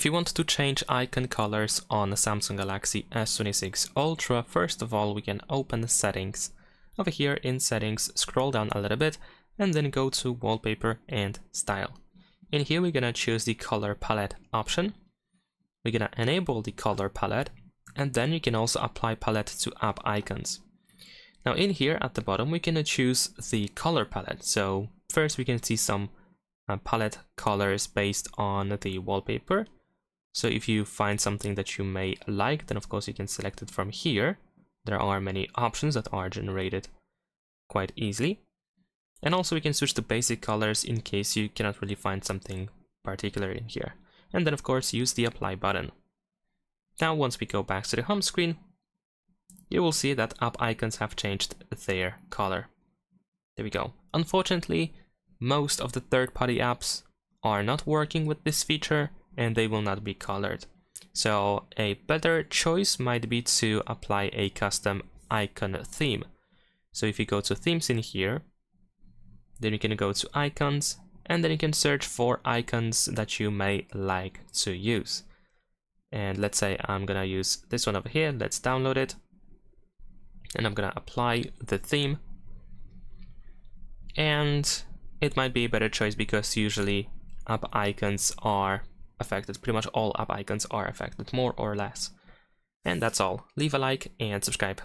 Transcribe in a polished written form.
If you want to change icon colors on the Samsung Galaxy S26 Ultra, first of all, we can open the settings. Over here in settings, scroll down a little bit and then go to wallpaper and style. In here, we're gonna choose the color palette option. We're gonna enable the color palette, and then you can also apply palette to app icons. Now in here at the bottom, we can choose the color palette. So first we can see some palette colors based on the wallpaper. So if you find something that you may like, then of course you can select it from here. There are many options that are generated quite easily. And also we can switch to basic colors in case you cannot really find something particular in here. And then of course use the apply button. Now once we go back to the home screen, you will see that app icons have changed their color. There we go. Unfortunately, most of the third-party apps are not working with this feature and they will not be colored. So a better choice might be to apply a custom icon theme. So if you go to themes in here, then you can go to icons and then you can search for icons that you may like to use. And let's say I'm gonna use this one over here. Let's download it. And I'm gonna apply the theme. And it might be a better choice because usually app icons are affected. Pretty much all app icons are affected, more or less. And that's all. Leave a like and subscribe.